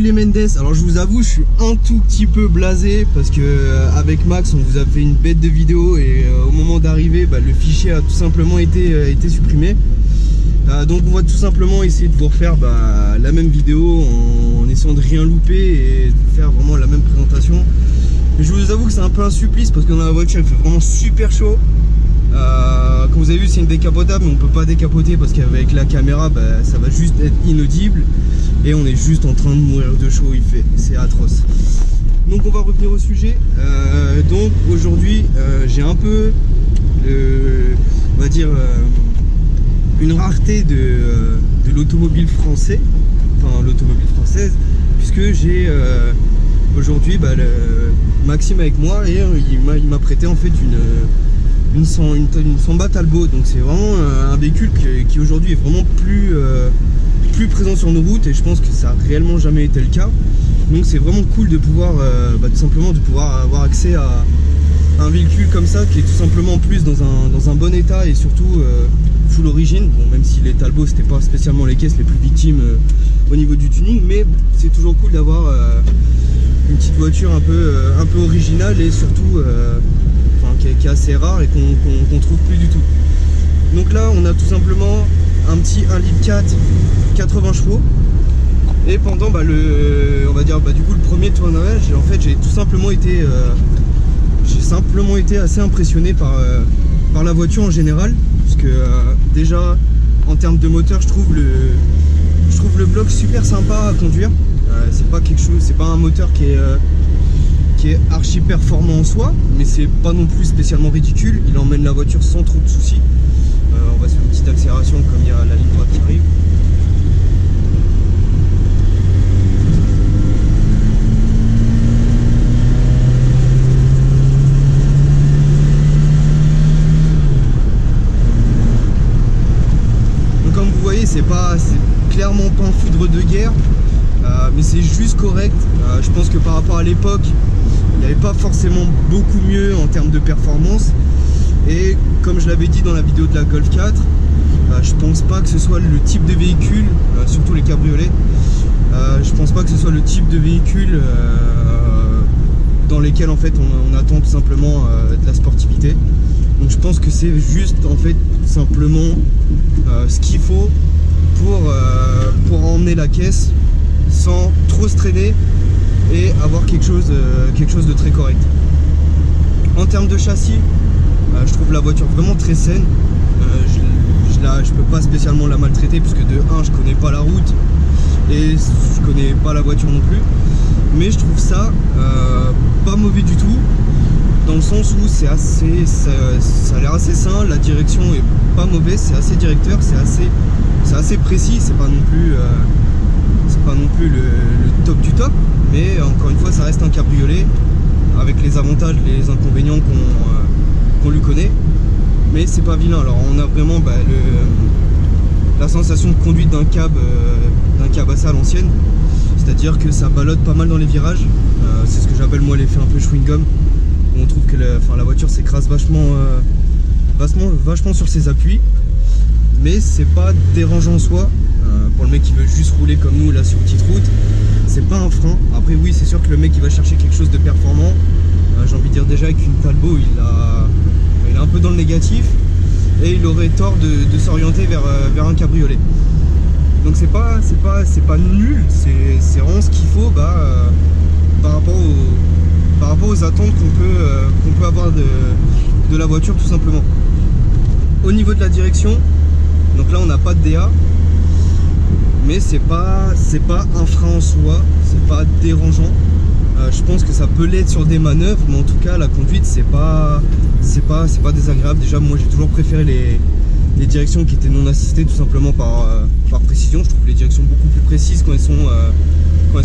les Mendes. Alors je vous avoue, je suis un tout petit peu blasé parce que avec Max on vous a fait une bête de vidéo et au moment d'arriver le fichier a tout simplement été supprimé. Donc on va tout simplement essayer de vous refaire la même vidéo en essayant de rien louper et de faire vraiment la même présentation. Mais je vous avoue que c'est un peu un supplice parce que dans la voiture il fait vraiment super chaud. Comme vous avez vu, c'est une décapotable mais on peut pas décapoter parce qu'avec la caméra ça va juste être inaudible et on est juste en train de mourir de chaud, c'est atroce. Donc on va revenir au sujet. Donc aujourd'hui j'ai un peu on va dire une rareté de l'automobile français, enfin l'automobile française, puisque j'ai aujourd'hui Maxime avec moi et il m'a prêté en fait une Samba Talbot. Donc c'est vraiment un véhicule qui aujourd'hui est vraiment plus présent sur nos routes et je pense que ça a réellement jamais été le cas. Donc c'est vraiment cool de pouvoir tout simplement de pouvoir avoir accès à un véhicule comme ça qui est tout simplement plus dans un bon état et surtout full origine. Bon, même si les Talbot c'était pas spécialement les caisses les plus victimes au niveau du tuning, mais c'est toujours cool d'avoir une petite voiture un peu originale et surtout qui est assez rare et qu'on trouve plus du tout. Donc là on a tout simplement un petit 1,4 litre 80 chevaux et pendant on va dire du coup le premier tournage, en fait j'ai simplement été assez impressionné par la voiture en général, parce que déjà en termes de moteur je trouve le bloc super sympa à conduire. C'est pas un moteur qui est archi performant en soi, mais c'est pas non plus spécialement ridicule. Il emmène la voiture sans trop de soucis. On va se faire une petite accélération comme il y a la ligne droite qui arrive. Donc comme vous voyez, c'est clairement pas un foudre de guerre, mais c'est juste correct. Je pense que par rapport à l'époque, il n'y avait pas forcément beaucoup mieux en termes de performance. Et comme je l'avais dit dans la vidéo de la Golf 4, je pense pas que ce soit le type de véhicule, surtout les cabriolets, je pense pas que ce soit le type de véhicule dans lesquels en fait on attend tout simplement de la sportivité. Donc je pense que c'est juste en fait tout simplement ce qu'il faut pour emmener la caisse sans trop se traîner et avoir quelque chose de très correct. En termes de châssis, je trouve la voiture vraiment très saine. Je peux pas spécialement la maltraiter puisque de 1 je connais pas la route et je connais pas la voiture non plus, mais je trouve ça pas mauvais du tout, dans le sens où ça a l'air assez sain, la direction est pas mauvaise, c'est assez directeur, c'est assez précis, c'est pas non plus le top du top, mais encore une fois ça reste un cabriolet avec les avantages, les inconvénients qu'on lui connaît, mais c'est pas vilain. Alors on a vraiment la sensation de conduite d'un cab assez à l'ancienne, c'est-à-dire que ça ballotte pas mal dans les virages. C'est ce que j'appelle moi l'effet un peu chewing-gum, où on trouve que la voiture s'écrase vachement sur ses appuis, mais c'est pas dérangeant en soi. Pour le mec qui veut juste rouler comme nous là sur petite route, c'est pas un frein. Après oui, c'est sûr que le mec qui va chercher quelque chose de performant, j'ai envie de dire déjà avec une Talbot il est un peu dans le négatif et il aurait tort de s'orienter vers un cabriolet. Donc c'est pas nul, c'est vraiment ce qu'il faut par rapport aux attentes qu'on peut avoir de la voiture tout simplement. Au niveau de la direction, donc là on n'a pas de DA, mais c'est pas un frein en soi, c'est pas dérangeant. Je pense que ça peut l'être sur des manœuvres, mais en tout cas la conduite c'est pas désagréable. Déjà moi j'ai toujours préféré les directions qui étaient non assistées, tout simplement par précision. Je trouve les directions beaucoup plus précises quand elles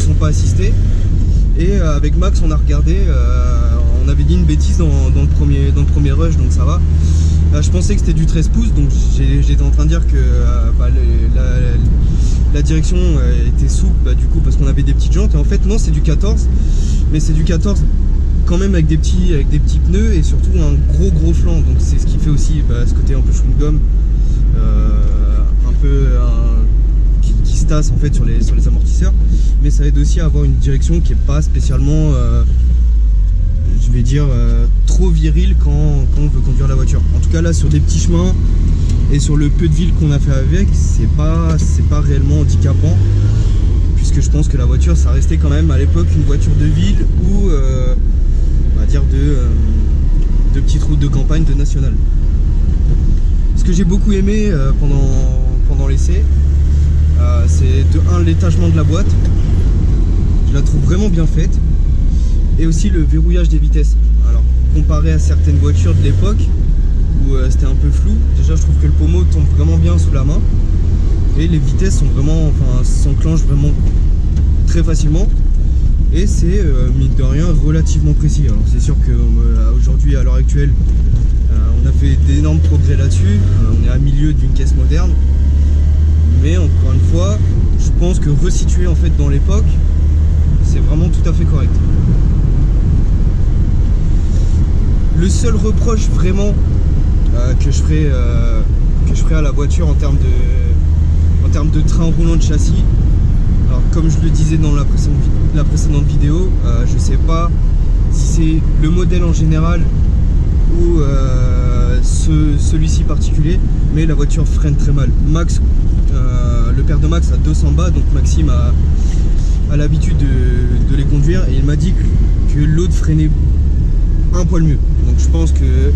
sont pas assistées. Et avec Max on a regardé, on avait dit une bêtise dans le premier rush, donc ça va. Je pensais que c'était du 13 pouces, donc j'étais en train de dire que la direction était souple, du coup parce qu'on avait des petites jantes, et en fait non, c'est du 14, mais c'est du 14 quand même avec des petits pneus et surtout un gros flanc, donc c'est ce qui fait aussi ce côté un peu chewing-gum, qui se tasse en fait sur les amortisseurs, mais ça aide aussi à avoir une direction qui est pas spécialement je vais dire trop virile quand on veut conduire la voiture. En tout cas là, sur des petits chemins et sur le peu de ville qu'on a fait avec, c'est pas réellement handicapant, puisque je pense que la voiture, ça restait quand même à l'époque une voiture de ville ou on va dire de petites routes de campagne, de nationale. Ce que j'ai beaucoup aimé pendant l'essai, c'est de 1 l'étagement de la boîte. Je la trouve vraiment bien faite, et aussi le verrouillage des vitesses. Alors comparé à certaines voitures de l'époque où c'était un peu flou, déjà je trouve que le pommeau tombe vraiment bien sous la main et les vitesses sont vraiment, enfin, s'enclenchent vraiment très facilement, et c'est mine de rien relativement précis. Alors c'est sûr qu'aujourd'hui, à l'heure actuelle, on a fait d'énormes progrès là-dessus, on est à milieu d'une caisse moderne, mais encore une fois, je pense que resitué en fait dans l'époque, c'est vraiment tout à fait correct. Le seul reproche vraiment que je ferai à la voiture en termes de train roulant de châssis, alors comme je le disais dans la précédente vidéo, je sais pas si c'est le modèle en général ou celui-ci particulier, mais la voiture freine très mal. Max, le père de Max a 200 bas, donc Maxime a l'habitude de les conduire, et il m'a dit que l'autre freinait un poil mieux. Donc je pense que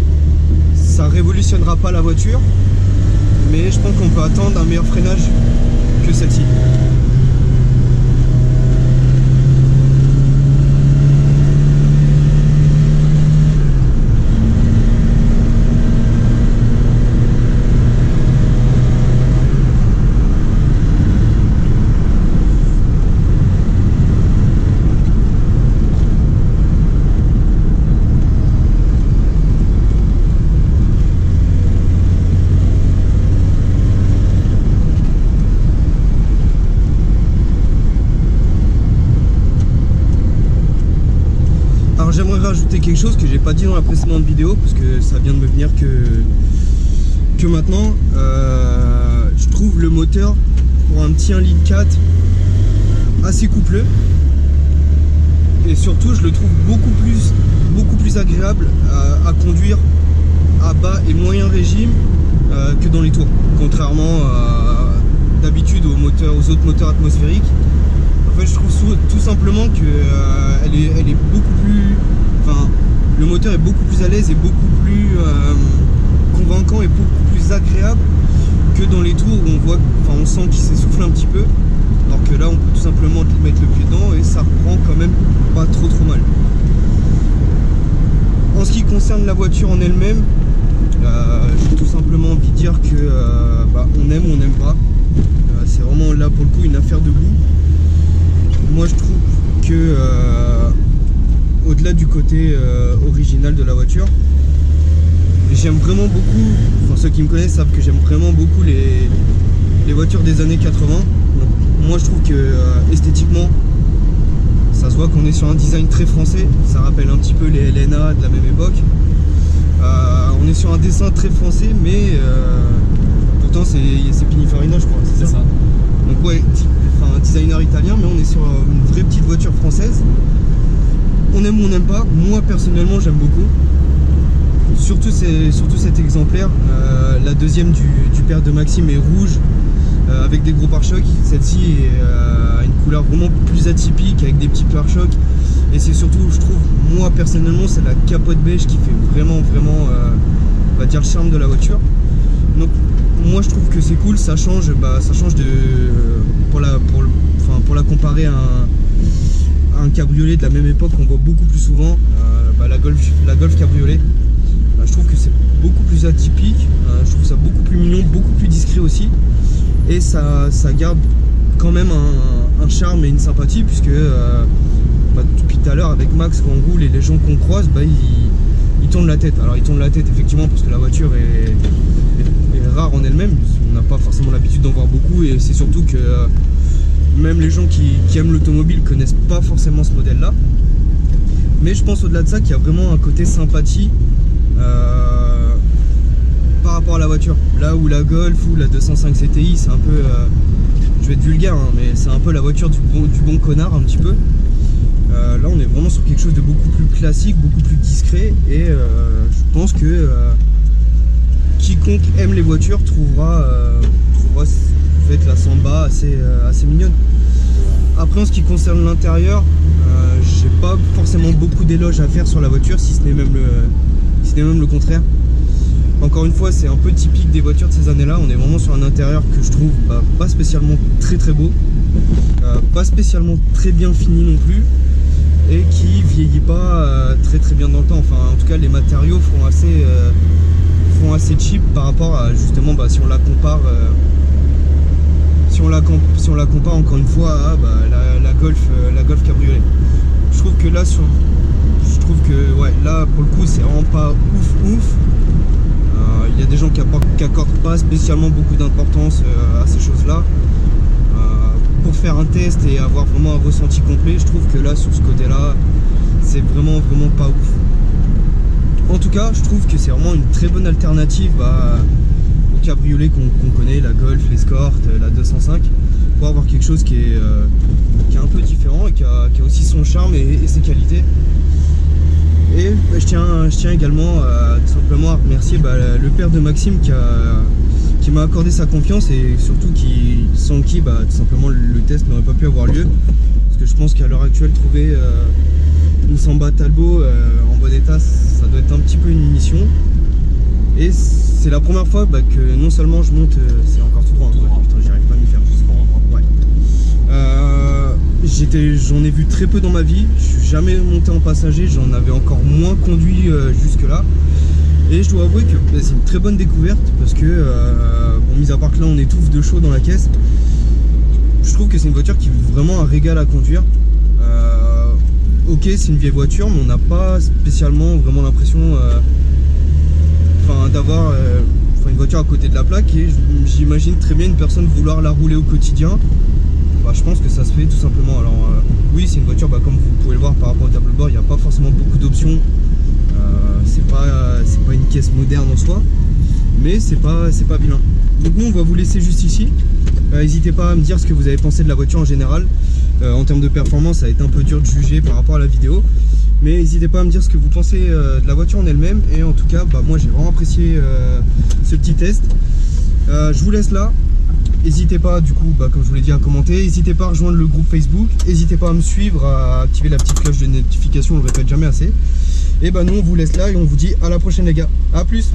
ça révolutionnera pas la voiture, mais je pense qu'on peut attendre un meilleur freinage que celle-ci. J'aimerais rajouter quelque chose que j'ai pas dit dans la précédente vidéo, parce que ça vient de me venir que maintenant. Je trouve le moteur pour un petit 1,4 litre assez coupleux, et surtout je le trouve beaucoup plus agréable à conduire à bas et moyen régime que dans les tours, contrairement d'habitude aux autres moteurs atmosphériques. En fait, je trouve tout simplement que elle est beaucoup plus, enfin, le moteur est beaucoup plus à l'aise et beaucoup plus convaincant et beaucoup plus agréable que dans les tours où on sent qu'il s'essouffle un petit peu, alors que là on peut tout simplement mettre le pied dedans et ça reprend quand même pas trop mal. En ce qui concerne la voiture en elle-même, j'ai tout simplement envie de dire que on aime ou on n'aime pas. C'est vraiment là pour le coup une affaire de goût. Moi je trouve que au-delà du côté original de la voiture, j'aime vraiment beaucoup, enfin ceux qui me connaissent savent que j'aime vraiment beaucoup les voitures des années 80. Donc, moi je trouve que esthétiquement ça se voit qu'on est sur un design très français, ça rappelle un petit peu les LNA de la même époque. On est sur un dessin très français, mais pourtant c'est Pininfarina je crois, c'est ça. Donc ouais, enfin un designer italien, mais on est sur une vraie petite voiture française. On aime ou on n'aime pas, moi personnellement j'aime beaucoup. Surtout cet exemplaire, la deuxième du père de Maxime est rouge avec des gros pare-chocs. Celle-ci a une couleur vraiment plus atypique avec des petits pare-chocs, et c'est surtout, je trouve, moi personnellement, c'est la capote beige qui fait vraiment on va dire le charme de la voiture. Donc moi je trouve que c'est cool, ça change de pour la comparer à un cabriolet de la même époque qu'on voit beaucoup plus souvent, la Golf cabriolet. Je trouve que c'est beaucoup plus atypique, je trouve ça beaucoup plus mignon, beaucoup plus discret aussi, et ça garde quand même un charme et une sympathie, puisque depuis tout à l'heure avec Max, quand on roule et les gens qu'on croise, ils tournent la tête. Alors ils tournent la tête effectivement parce que la voiture est rare en elle-même, on n'a pas forcément l'habitude d'en voir beaucoup, et c'est surtout que même les gens qui aiment l'automobile connaissent pas forcément ce modèle là. Mais je pense au-delà de ça qu'il y a vraiment un côté sympathie par rapport à la voiture. Là où la Golf ou la 205 CTI, c'est un peu, je vais être vulgaire, hein, mais c'est un peu la voiture du bon connard un petit peu. Là on est vraiment sur quelque chose de beaucoup plus classique, beaucoup plus discret, et je pense que quiconque aime les voitures trouvera en fait, la Samba assez mignonne. Après en ce qui concerne l'intérieur, j'ai pas forcément beaucoup d'éloges à faire sur la voiture, si ce n'est même le contraire. Encore une fois, c'est un peu typique des voitures de ces années-là. On est vraiment sur un intérieur que je trouve pas spécialement très beau, pas spécialement très bien fini non plus, et qui vieillit pas très bien dans le temps. Enfin, en tout cas, les matériaux font assez cheap par rapport à justement si on la compare. Si on la compare encore une fois à la Golf cabriolet. Je trouve que là là pour le coup c'est vraiment pas ouf. Il y a des gens qui accordent pas spécialement beaucoup d'importance à ces choses là. Pour faire un test et avoir vraiment un ressenti complet, je trouve que là sur ce côté là c'est vraiment pas ouf. En tout cas je trouve que c'est vraiment une très bonne alternative au cabriolet qu'on connaît, la Golf, l'Escort, la 205, pour avoir quelque chose qui est un peu différent et qui a aussi son charme et ses qualités. Et je tiens également tout simplement à remercier le père de Maxime qui m'a accordé sa confiance, et surtout sans qui tout simplement le test n'aurait pas pu avoir lieu, parce que je pense qu'à l'heure actuelle trouver une Samba Talbot en bon état, ça doit être un petit peu une mission. Et c'est la première fois que non seulement je monte, c'est encore tout droit, putain j'y arrive pas à m'y faire. Ouais. J'en ai vu très peu dans ma vie, je suis jamais monté en passager, j'en avais encore moins conduit jusque là. Et je dois avouer que c'est une très bonne découverte, parce que, bon, mis à part que là on étouffe de chaud dans la caisse, je trouve que c'est une voiture qui est vraiment un régal à conduire. Ok, c'est une vieille voiture, mais on n'a pas spécialement vraiment l'impression d'avoir une voiture à côté de la plaque, et j'imagine très bien une personne vouloir la rouler au quotidien. Je pense que ça se fait tout simplement. Alors oui, c'est une voiture, comme vous pouvez le voir par rapport au tableau de bord, il n'y a pas forcément beaucoup d'options. C'est pas une caisse moderne en soi, mais c'est pas vilain. Donc nous on va vous laisser juste ici. N'hésitez pas à me dire ce que vous avez pensé de la voiture en général. En termes de performance, ça a été un peu dur de juger par rapport à la vidéo, mais n'hésitez pas à me dire ce que vous pensez de la voiture en elle-même. Et en tout cas, moi j'ai vraiment apprécié ce petit test. Je vous laisse là. N'hésitez pas du coup, comme je vous l'ai dit, à commenter. N'hésitez pas à rejoindre le groupe Facebook. N'hésitez pas à me suivre, à activer la petite cloche de notification, on le répète jamais assez. Et nous on vous laisse là et on vous dit à la prochaine les gars. A plus.